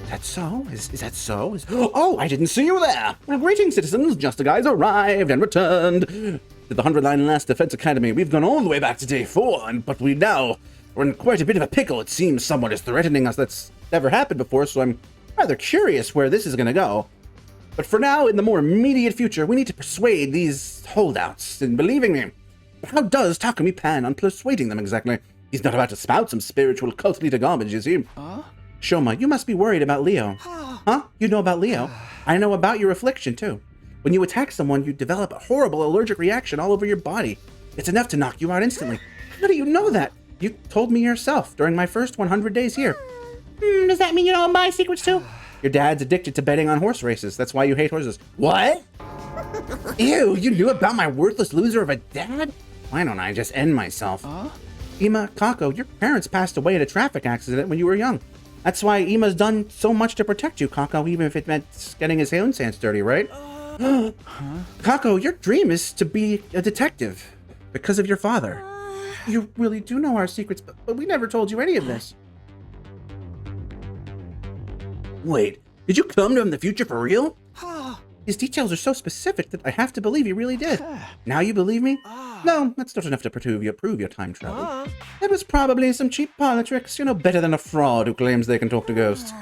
That so? Is that so? Oh, I didn't see you there! Well, greetings, citizens. Justiguy has arrived and returned to the 100-line Last Defense Academy. We've gone all the way back to day 4, but we're in quite a bit of a pickle. It seems someone is threatening us. That's never happened before, so I'm rather curious where this is going to go. But for now, in the more immediate future, we need to persuade these holdouts in believing me. But how does Takumi plan on persuading them exactly? He's not about to spout some spiritual cult leader garbage, is he? Shoma, you must be worried about Leo. Huh? You know about Leo? I know about your affliction, too. When you attack someone, you develop a horrible allergic reaction all over your body. It's enough to knock you out instantly. How do you know that? You told me yourself during my first 100 days here. Does that mean you know my secrets, too? Your dad's addicted to betting on horse races. That's why you hate horses. What? Ew, you knew about my worthless loser of a dad? Why don't I just end myself? Ima, Kako, your parents passed away in a traffic accident when you were young. That's why Ima's done so much to protect you, Kako, even if it meant getting his own hands dirty, right? Kako, your dream is to be a detective because of your father. You really do know our secrets, but we never told you any of this. Wait, did you come from the future for real? His details are so specific that I have to believe you really did. Now you believe me? No, that's not enough to prove your time travel. It was probably some cheap politics, better than a fraud who claims they can talk to ghosts.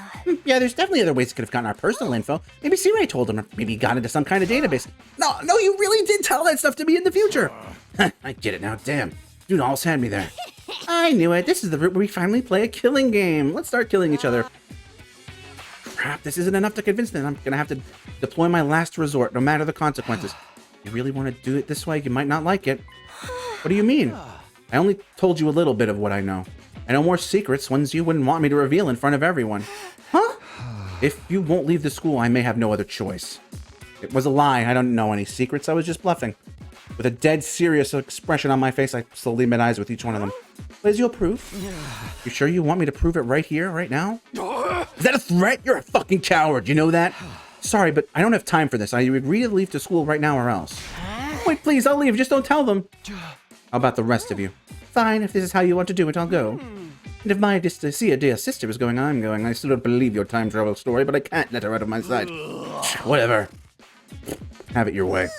Yeah, there's definitely other ways he could have gotten our personal info. Maybe C-Ray told him, or maybe he got into some kind of database. No, you really did tell that stuff to me in the future. I get it now, damn. Dude almost had me there. I knew it. This is the route where we finally play a killing game. Let's start killing each other. Crap, this isn't enough to convince them. I'm gonna have to deploy my last resort, no matter the consequences. You really want to do it this way? You might not like it. What do you mean? I only told you a little bit of what I know. I know more secrets, ones you wouldn't want me to reveal in front of everyone. Huh? If you won't leave the school, I may have no other choice. It was a lie. I don't know any secrets. I was just bluffing. With a dead serious expression on my face, I slowly met eyes with each one of them. Where's your proof? You sure you want me to prove it right here, right now? Is that a threat? You're a fucking coward, you know that? Sorry, but I don't have time for this. I agree to leave to school right now or else. Wait, please, I'll leave. Just don't tell them. How about the rest of you? Fine, if this is how you want to do it, I'll go. And if my dear sister is going, I'm going. I still don't believe your time travel story, but I can't let her out of my sight. Whatever. Have it your way.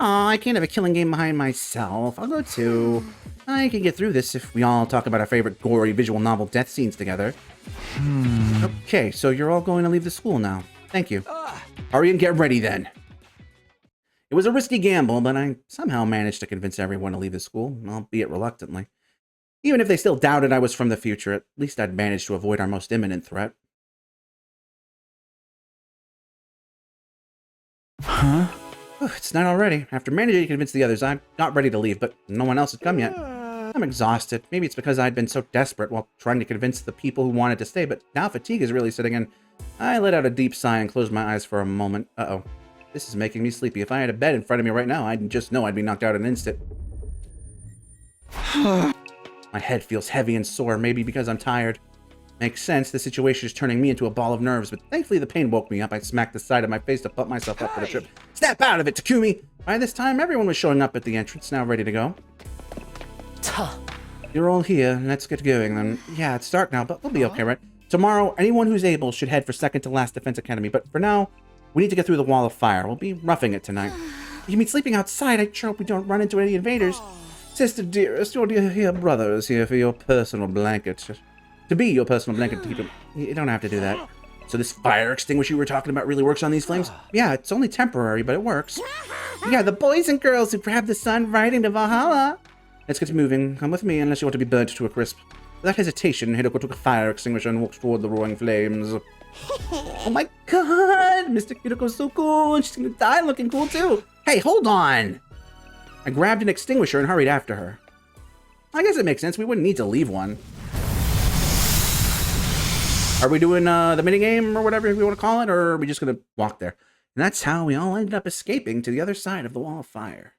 Aw, I can't have a killing game behind myself. I'll go too. I can get through this if we all talk about our favorite gory visual novel death scenes together. Okay, so you're all going to leave the school now. Thank you. Hurry and get ready then. It was a risky gamble, but I somehow managed to convince everyone to leave the school, albeit reluctantly. Even if they still doubted I was from the future, at least I'd managed to avoid our most imminent threat. Huh? It's night already. After managing to convince the others, I got ready to leave, but no one else had come yet. I'm exhausted. Maybe it's because I'd been so desperate while trying to convince the people who wanted to stay, but now fatigue is really setting in. I let out a deep sigh and closed my eyes for a moment. Uh-oh. This is making me sleepy. If I had a bed in front of me right now, I'd just know I'd be knocked out in an instant. My head feels heavy and sore, maybe because I'm tired. Makes sense, the situation is turning me into a ball of nerves, but thankfully the pain woke me up. I smacked the side of my face to pump myself up for the trip. Snap out of it, Takumi! By this time, everyone was showing up at the entrance, now ready to go. You're all here, let's get going then. Yeah, it's dark now, but we'll be okay, right? Tomorrow, anyone who's able should head for second to last Defense Academy, but for now, we need to get through the wall of fire. We'll be roughing it tonight. You mean sleeping outside? I sure hope we don't run into any invaders. Sister dearest, your dear brother is here for your personal blanket. To be your personal blanket to keep him. You don't have to do that. So this fire extinguisher you were talking about really works on these flames? Yeah, it's only temporary, but it works. Yeah, the boys and girls who grab the sun right into Valhalla. Let's get moving. Come with me unless you want to be burnt to a crisp. Without hesitation, Hideko took a fire extinguisher and walked toward the roaring flames. Oh my god! Mr. Hideko's so cool, and she's gonna die looking cool too. Hey, hold on! I grabbed an extinguisher and hurried after her. I guess it makes sense. We wouldn't need to leave one. Are we doing the minigame or whatever we want to call it, or are we just going to walk there? And that's how we all ended up escaping to the other side of the wall of fire.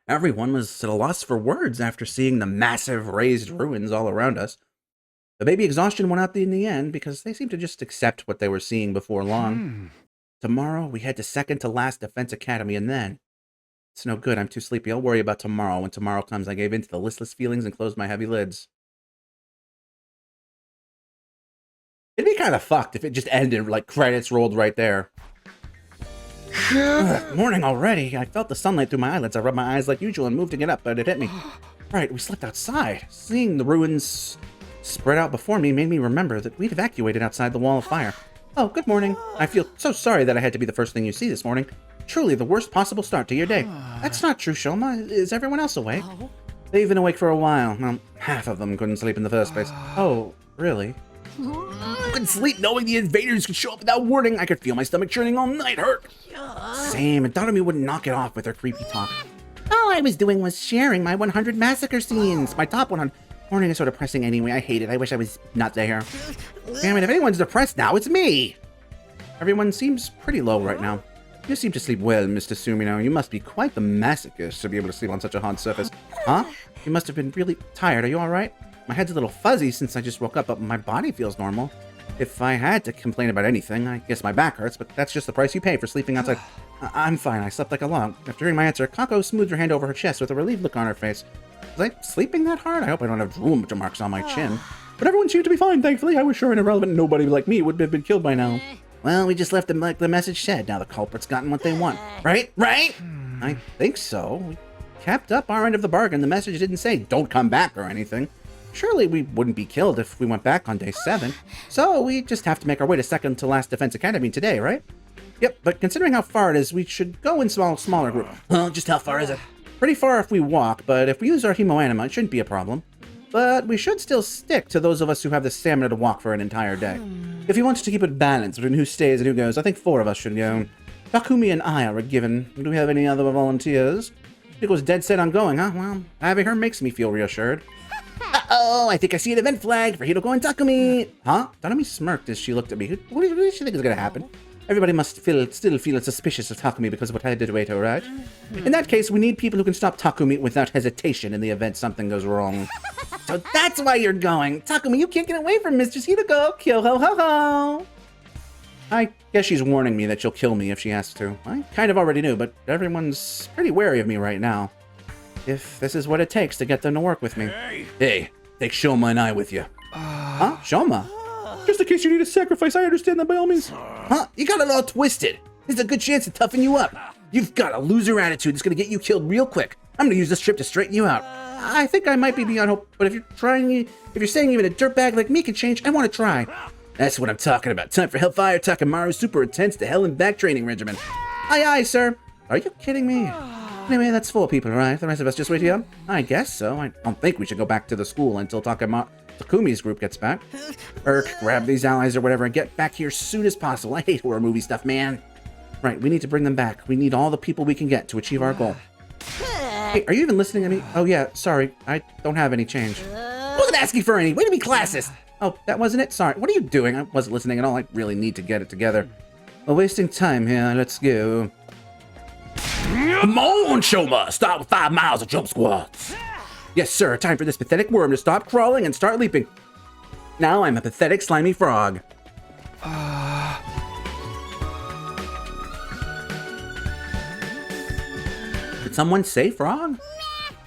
Everyone was at a loss for words after seeing the massive raised ruins all around us. The baby exhaustion went out in the end because they seemed to just accept what they were seeing before long. Tomorrow, we head to second to last Defense Academy, and then... It's no good, I'm too sleepy. I'll worry about tomorrow. When tomorrow comes, I gave in to the listless feelings and closed my heavy lids. It'd be kind of fucked if it just ended, like credits rolled right there. Ugh, morning already. I felt the sunlight through my eyelids. I rubbed my eyes like usual and moved to get up, but it hit me. Right, we slept outside. Seeing the ruins spread out before me made me remember that we'd evacuated outside the wall of fire. Oh, good morning. I feel so sorry that I had to be the first thing you see this morning. Truly the worst possible start to your day. That's not true, Shoma. Is everyone else awake? They've been awake for a while. Well, half of them couldn't sleep in the first place. Oh, really? I couldn't sleep knowing the invaders could show up without warning. I could feel my stomach churning all night. Hurt. Same, and Takumi wouldn't knock it off with her creepy talk. All I was doing was sharing my 100 massacre scenes. My top 100. Morning is so depressing anyway. I hate it. I wish I was not there. Damn it, if anyone's depressed now, it's me. Everyone seems pretty low right now. You seem to sleep well, Mr. Sumino. You must be quite the masochist to be able to sleep on such a hard surface. Huh? You must have been really tired. Are you alright? My head's a little fuzzy since I just woke up, but my body feels normal. If I had to complain about anything, I guess my back hurts, but that's just the price you pay for sleeping outside. I'm fine. I slept like a log. After hearing my answer, Kako smoothed her hand over her chest with a relieved look on her face. Was I sleeping that hard? I hope I don't have drool marks on my chin. But everyone seemed to be fine, thankfully. I was sure an irrelevant nobody like me would have been killed by now. Well, we just left them like the message said. Now the culprit's gotten what they want. Right? Right? I think so. We kept up our end of the bargain. The message didn't say, don't come back or anything. Surely we wouldn't be killed if we went back on day 7. So we just have to make our way to second to last Defense Academy today, right? Yep, but considering how far it is, we should go in smaller groups. Well, just how far is it? Pretty far if we walk, but if we use our hemoanima, it shouldn't be a problem. But we should still stick to those of us who have the stamina to walk for an entire day. If you want to keep it balanced between who stays and who goes, I think 4 of us should go. Takumi and I are a given. Do we have any other volunteers? Nico's dead set on going, huh? Well, having her makes me feel reassured. Uh-oh, I think I see an event flag for Hidoko and Takumi. Huh? Takumi smirked as she looked at me. What does she think is going to happen? Everybody must still feel suspicious of Takumi because of what I did to Eito, right? In that case, we need people who can stop Takumi without hesitation in the event something goes wrong. So that's why you're going. Takumi, you can't get away from Mistress Hidoko. Kill ho ho ho. I guess she's warning me that she'll kill me if she has to. I kind of already knew, but everyone's pretty wary of me right now. If this is what it takes to get them to work with me. Hey, take Shoma and I with you. Huh? Shoma? Just in case you need a sacrifice, I understand that by all means. Huh? You got it all twisted. This is a good chance to toughen you up. You've got a loser attitude that's gonna get you killed real quick. I'm gonna use this trip to straighten you out. I think I might be beyond hope, but if you're saying even a dirtbag like me can change, I want to try. That's what I'm talking about. Time for Hellfire Takemaru Super Intense to Hell and Back Training Regimen. Aye aye, sir. Are you kidding me? Anyway, that's 4 people, right? The rest of us just wait here? I guess so. I don't think we should go back to the school until Takumi's group gets back. Grab these allies or whatever and get back here as soon as possible. I hate horror movie stuff, man. Right, we need to bring them back. We need all the people we can get to achieve our goal. Hey, are you even listening to me? Oh yeah, sorry. I don't have any change. Wasn't asking for any. Way to be classist. Oh, that wasn't it? Sorry. What are you doing? I wasn't listening at all. I really need to get it together. Well, wasting time here. Let's go. Come on, Shoma! Start with 5 miles of jump squats. Yes, sir. Time for this pathetic worm to stop crawling and start leaping. Now I'm a pathetic slimy frog. Did someone say frog?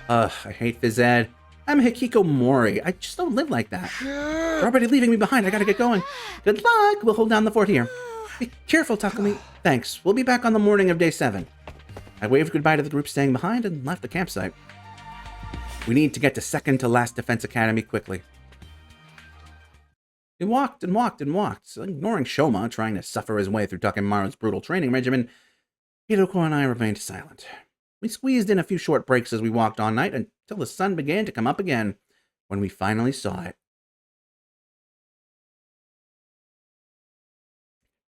I hate phys ed. I'm a Hikiko Mori. I just don't live like that. You're already leaving me behind. I gotta get going. Good luck. We'll hold down the fort here. Be careful, Takumi. Thanks. We'll be back on the morning of day 7. I waved goodbye to the group staying behind and left the campsite. We need to get to second to last Defense Academy quickly. We walked and walked and walked, so ignoring Shoma trying to suffer his way through Takemaru's brutal training regimen. Hidoko and I remained silent. We squeezed in a few short breaks as we walked all night until the sun began to come up again, when we finally saw it.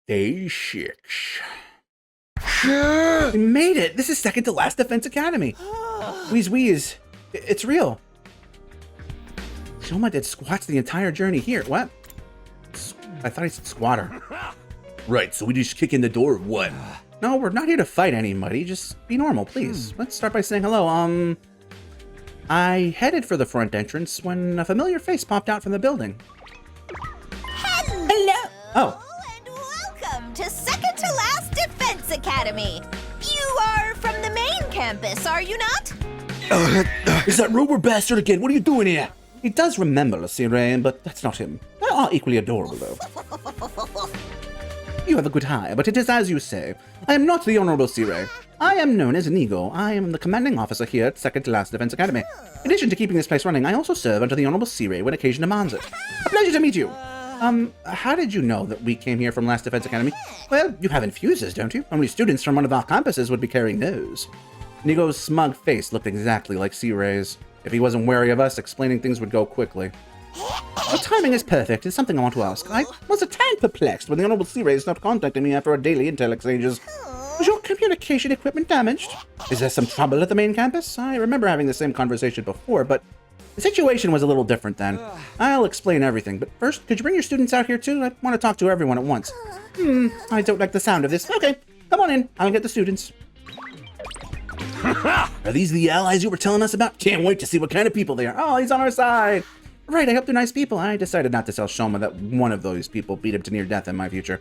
Day 6. We made it! This is second to last Defense Academy! Wheeze wheeze. It's real. Shoma did squats the entire journey here. What? I thought he said squatter. Right, so we just kick in the door or what? No, we're not here to fight anybody. Just be normal, please. Let's start by saying hello. I headed for the front entrance when a familiar face popped out from the building. Hello! Oh. And welcome to second to last Defense Academy. You are from the main campus, are you not? Is that Rover bastard again? What are you doing here? He does remember Lasire, but that's not him. are equally adorable, though. You have a good eye, but it is as you say. I am not the Honorable Sire. I am known as Inigo. I am the commanding officer here at Second to Last Defense Academy. In addition to keeping this place running, I also serve under the Honorable Sire when occasion demands it. A pleasure to meet you. How did you know that we came here from Last Defense Academy? Well, you have infuses, don't you? Only students from one of our campuses would be carrying those. Inigo's smug face looked exactly like Sire's. If he wasn't wary of us, explaining things would go quickly. The timing is perfect. It's something I want to ask. I was a tad perplexed when the Honorable Sire stopped contacting me after our daily intel exchanges. Was your communication equipment damaged? Is there some trouble at the main campus? I remember having the same conversation before, but the situation was a little different then. I'll explain everything, but first, could you bring your students out here too? I want to talk to everyone at once. I don't like the sound of this. Okay, come on in. I'll get the students. Are these the allies you were telling us about? Can't wait to see what kind of people they are. Oh, he's on our side. Right, I hope they're nice people. I decided not to tell Shoma that one of those people beat him to near death in my future.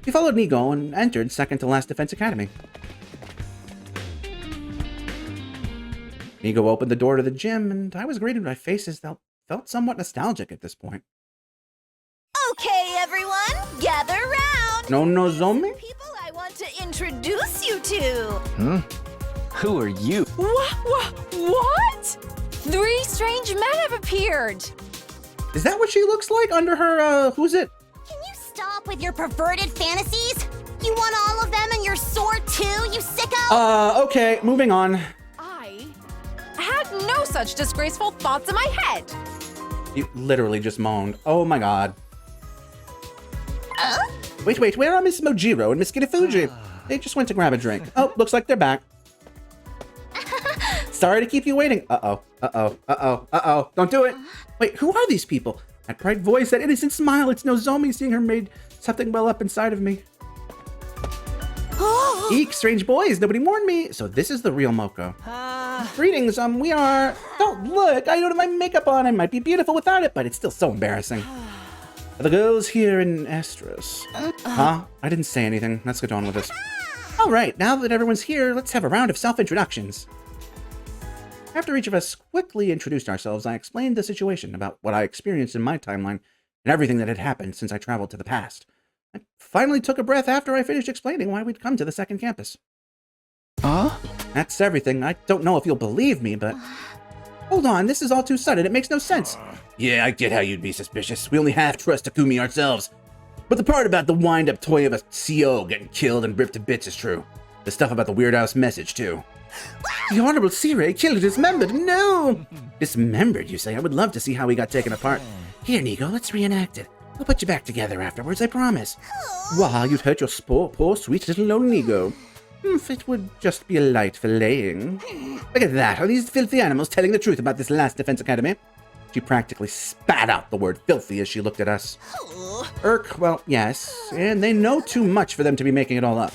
He followed Nigo and entered Second to Last Defense Academy. Nigo opened the door to the gym, and I was greeted by faces that felt somewhat nostalgic at this point. Okay, everyone, gather round. No Nozomi? People I want to introduce you to. Who are you? What? 3 strange men have appeared. Is that what she looks like under her, who's it? Can you stop with your perverted fantasies? You want all of them in your sword too, you sicko? Okay, moving on. I had no such disgraceful thoughts in my head. You literally just moaned. Oh my god. Wait, where are Miss Mojiro and Miss Kitafuji? They just went to grab a drink. Oh, looks like they're back. Sorry to keep you waiting. Uh-oh. Don't do it. Wait, who are these people? That bright voice, that innocent smile. It's Nozomi. Seeing her made something well up inside of me. Eek, strange boys. Nobody warned me. So this is the real Moko. Greetings. We are... Don't look. I don't have my makeup on. I might be beautiful without it, but it's still so embarrassing. Are the girls here in Estros? Huh? I didn't say anything. Let's get on with this. All right, now that everyone's here, let's have a round of self-introductions. After each of us quickly introduced ourselves, I explained the situation about what I experienced in my timeline and everything that had happened since I traveled to the past. I finally took a breath after I finished explaining why we'd come to the second campus. That's everything. I don't know if you'll believe me, but... Hold on, this is all too sudden. It makes no sense. Yeah, I get how you'd be suspicious. We only half trust Takumi ourselves. But the part about the wind-up toy of a CO getting killed and ripped to bits is true. The stuff about the Weird House message, too. The Honorable Sire killed and dismembered. No! Dismembered, you say? I would love to see how he got taken apart. Here, Nigo, let's reenact it. We'll put you back together afterwards, I promise. Wow, you'd hurt your poor, sweet little lone Nigo. If it would just be a light filleting. Look at that. Are these filthy animals telling the truth about this last Defense Academy? She practically spat out the word filthy as she looked at us. Well, yes. And they know too much for them to be making it all up.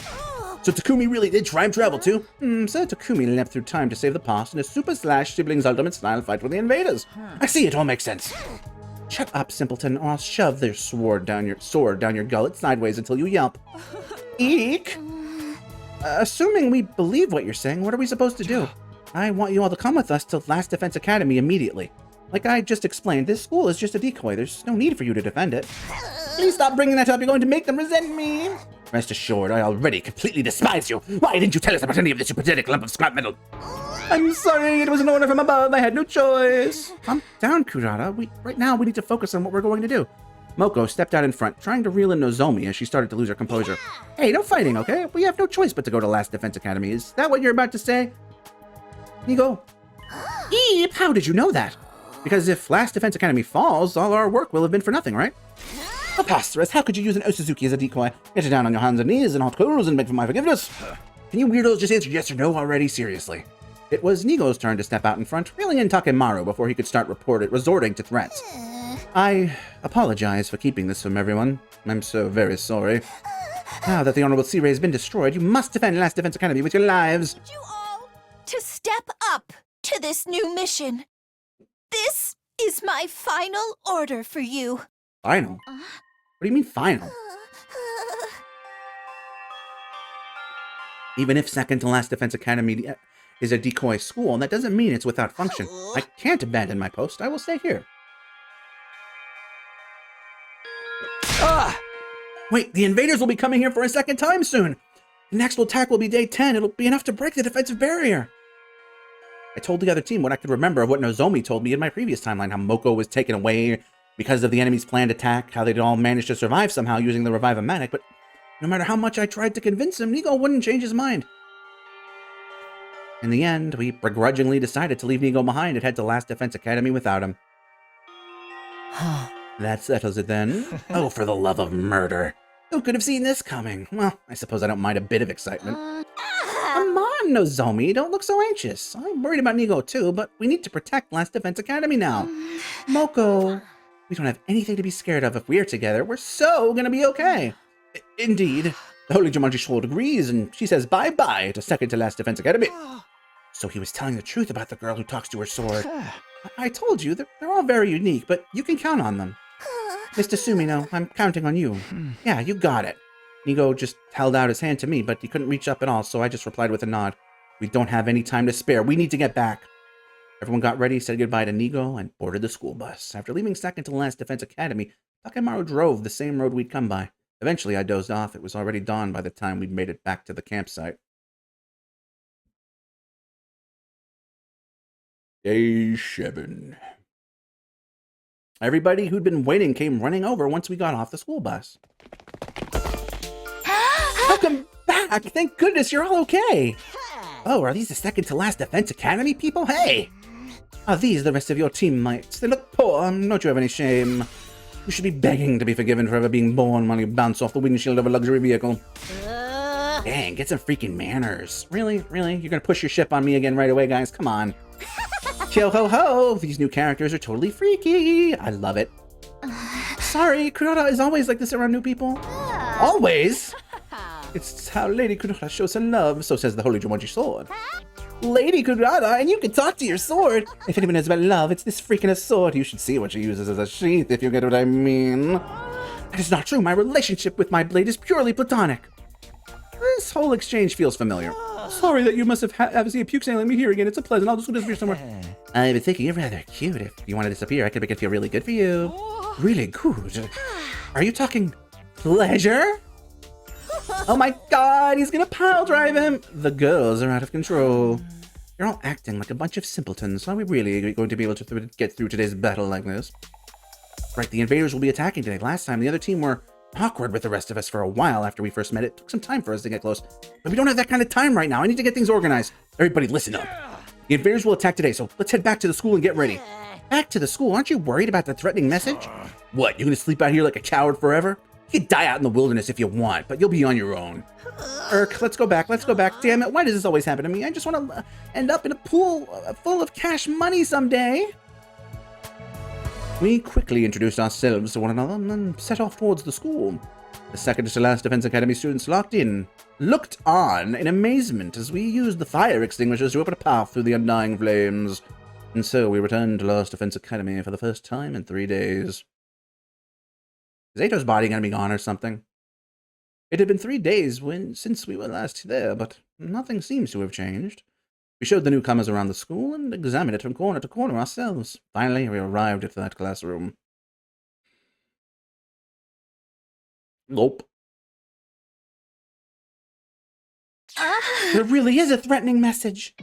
So Takumi really did time travel too? So Takumi leapt through time to save the past in a Super Slash Siblings Ultimate Style fight with the invaders. I see, it all makes sense. Shut up, simpleton, or I'll shove their sword down your gullet sideways until you yelp. Eek! Assuming we believe what you're saying, what are we supposed to do? I want you all to come with us to Last Defense Academy immediately. Like I just explained, this school is just a decoy. There's no need for you to defend it. Please stop bringing that up. You're going to make them resent me. Rest assured, I already completely despise you. Why didn't you tell us about any of this, you pathetic lump of scrap metal? I'm sorry, it was an order from above. I had no choice. Calm down, Kurata. Right now, we need to focus on what we're going to do. Moko stepped out in front, trying to reel in Nozomi as she started to lose her composure. Hey, no fighting, okay? We have no choice but to go to Last Defense Academy. Is that what you're about to say? Nigo. Eep, how did you know that? Because if Last Defense Academy falls, all our work will have been for nothing, right? Preposterous! How could you use an Osuzuki as a decoy? Get down on your hands and knees in hot coals and beg for my forgiveness. Can you weirdos just answer yes or no already? Seriously. It was Nigo's turn to step out in front, reeling in Takemaru before he could start resorting to threats. I apologize for keeping this from everyone. I'm so very sorry. Now that the Honorable Sire has been destroyed, you must defend Last Defense Academy with your lives. You all to step up to this new mission. This is my final order for you. Final? What do you mean final? Even if Second to Last Defense Academy is a decoy school, that doesn't mean it's without function. I can't abandon my post. I will stay here. Wait, the invaders will be coming here for a second time soon. The next attack will be day 10. It'll be enough to break the defensive barrier. I told the other team what I could remember of what Nozomi told me in my previous timeline, how Moko was taken away because of the enemy's planned attack, how they'd all managed to survive somehow using the Revive-O-Matic, but no matter how much I tried to convince him, Nigo wouldn't change his mind. In the end, we begrudgingly decided to leave Nigo behind and head to Last Defense Academy without him. That settles it then. Oh, for the love of murder. Who could have seen this coming? Well, I suppose I don't mind a bit of excitement. Come on, Nozomi, don't look so anxious. I'm worried about Nigo too, but we need to protect Last Defense Academy now. Moko, we don't have anything to be scared of if we're together. We're so gonna be okay. Indeed, the Holy Jumanji Sword agrees, and she says bye-bye to second to Last Defense Academy. So he was telling the truth about the girl who talks to her sword. I told you, they're all very unique, but you can count on them. Mr. Sumino, I'm counting on you. Yeah, you got it. Nigo just held out his hand to me, but he couldn't reach up at all, so I just replied with a nod. We don't have any time to spare. We need to get back. Everyone got ready, said goodbye to Nigo, and boarded the school bus. After leaving second to Last Defense Academy, Takemaru drove the same road we'd come by. Eventually, I dozed off. It was already dawn by the time we'd made it back to the campsite. Day 7. Everybody who'd been waiting came running over once we got off the school bus. Welcome back! Thank goodness you're all okay! Oh, are these the second to last Defense Academy people? Hey! Are these the rest of your teammates? They look poor. Don't you have any shame? You should be begging to be forgiven for ever being born while you bounce off the windshield of a luxury vehicle. Dang, get some freaking manners. Really? Really? You're gonna push your ship on me again right away, guys? Come on. Yo ho ho! These new characters are totally freaky. I love it. Sorry, Kuroda is always like this around new people. Always? It's how Lady Kuroda shows her love, so says the Holy Jumanji Sword. Lady Kuroda, and you can talk to your sword. If anyone knows about love, it's this freaking sword. You should see what she uses as a sheath, if you get what I mean. That is not true. My relationship with my blade is purely platonic. This whole exchange feels familiar. Sorry that you must have seen a puke sailing me here again. It's a pleasant. I'll just go disappear somewhere. I've been thinking you're rather cute. If you want to disappear, I could make it feel really good for you. Really good. Are you talking pleasure? Oh my god, he's gonna pile drive him. The girls are out of control. You're all acting like a bunch of simpletons. Are we really going to be able to get through today's battle like this? Right, the invaders will be attacking today. Last time, the other team were awkward with the rest of us for a while after we first met. It took some time for us to get close. But we don't have that kind of time right now. I need to get things organized. Everybody, listen up. The invaders will attack today, so let's head back to the school and get ready. Back to the school? Aren't you worried about the threatening message? What, you gonna sleep out here like a coward forever? You can die out in the wilderness if you want, but you'll be on your own. Urk, let's go back. Let's go back. Damn it, why does this always happen to me? I just want to end up in a pool full of cash money someday. We quickly introduced ourselves to one another and then set off towards the school. The second to last Defense Academy students looked on in amazement as we used the fire extinguishers to open a path through the undying flames. And so we returned to Last Defense Academy for the first time in 3 days. Is Ato's body gonna be gone or something? It had been 3 days since we were last there, but nothing seems to have changed. We showed the newcomers around the school and examined it from corner to corner ourselves. Finally, we arrived at that classroom. Nope. There really is a threatening message.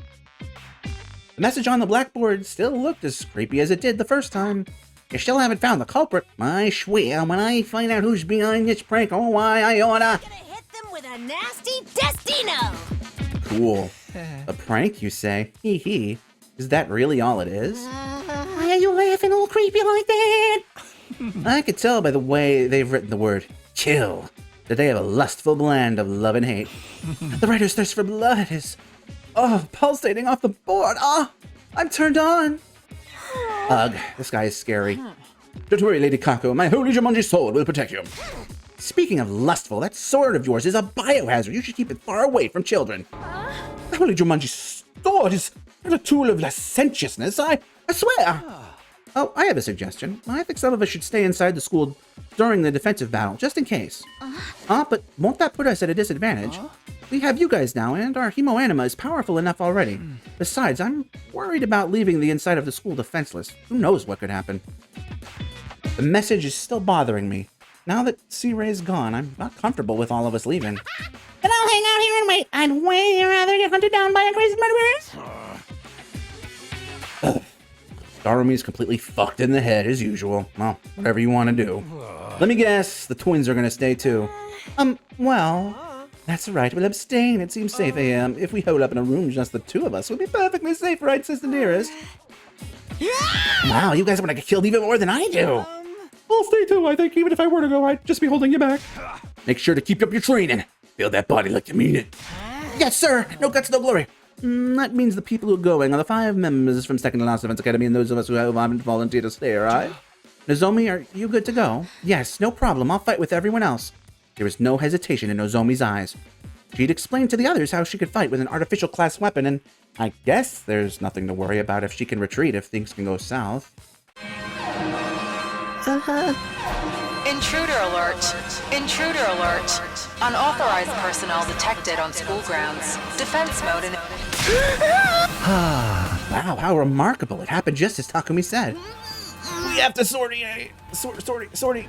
The message on the blackboard still looked as creepy as it did the first time. You still haven't found the culprit. I swear, when I find out who's behind this prank, oh why I oughta... Gonna hit them with a nasty destino! Cool. A prank, you say? Hee hee. Is that really all it is? Why are you laughing all creepy like that? I could tell by the way they've written the word kill that they have a lustful blend of love and hate. The writer's thirst for blood is... oh, pulsating off the board. Oh, I'm turned on. Ugh, this guy is scary. Don't worry, Lady Kako. My Holy Jumanji Sword will protect you. Speaking of lustful, that sword of yours is a biohazard. You should keep it far away from children. The Holy Jumanji Sword is not a tool of licentiousness. I swear. Oh, I have a suggestion. I think some of us should stay inside the school during the defensive battle, just in case. But won't that put us at a disadvantage? We have you guys now, and our Hemoanima is powerful enough already. Besides, I'm worried about leaving the inside of the school defenseless. Who knows what could happen? The message is still bothering me. Now that Sea Ray's gone, I'm not comfortable with all of us leaving. Then I'll hang out here and wait. I'd way rather get hunted down by a crazy murderer. Darumi's completely fucked in the head as usual. Well, whatever you want to do. Let me guess, the twins are gonna stay too. Well, that's right. We'll abstain. It seems safe, if we hold up in a room just the two of us, we'll be perfectly safe, right, Sister Dearest? Wow, you guys want to get killed even more than I do. I'll stay too, I think. Even if I were to go, I'd just be holding you back. Make sure to keep up your training. Build that body like you mean it. Yes, sir. No guts, no glory. That means the people who are going are the 5 members from Second to Last Defense Academy and those of us who haven't volunteered to stay, alright? Nozomi, are you good to go? Yes, no problem. I'll fight with everyone else. There was no hesitation in Nozomi's eyes. She'd explained to the others how she could fight with an artificial class weapon, and I guess there's nothing to worry about if she can retreat if things can go south. Intruder alert! Intruder alert! Unauthorized personnel detected on school grounds. Defense mode in... Wow, how remarkable. It happened just as Takumi said. We have to sortie. Sortie.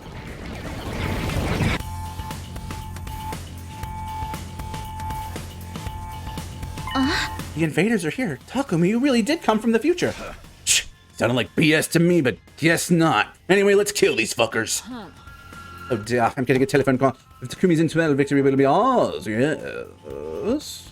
The invaders are here. Takumi, you really did come from the future. Sounded like BS to me, but guess not. Anyway, let's kill these fuckers. Oh dear, I'm getting a telephone call. If Takumi's intel, victory will be ours. Yes.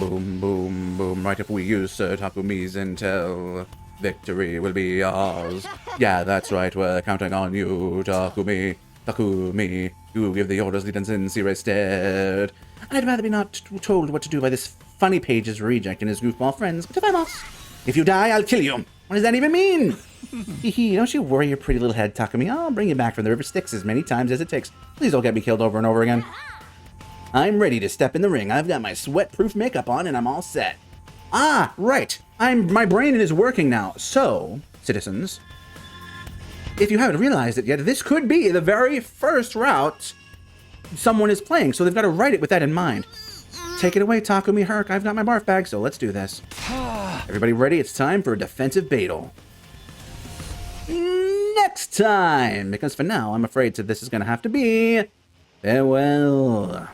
Boom, boom, boom. Right, if we use Sir Takumi's intel, victory will be ours. Yeah, that's right. We're counting on you, Takumi. Takumi, you give the orders, lead us in, Sea Ray stead. I'd rather be not told what to do by this funny page's reject and his goofball friends, but if I'm lost, if you die, I'll kill you. What does that even mean? Hee, don't you worry your pretty little head, Takumi. I'll bring you back from the river Styx as many times as it takes. Please don't get me killed over and over again. I'm ready to step in the ring. I've got my sweat-proof makeup on and I'm all set. Ah, right. My brain is working now. So, citizens, if you haven't realized it yet, this could be the very first route someone is playing, so they've got to write it with that in mind. Take it away, Takumi Herc. I've got my barf bag, so let's do this. Everybody ready? It's time for a defensive battle. Next time! Because for now, I'm afraid that this is going to have to be farewell.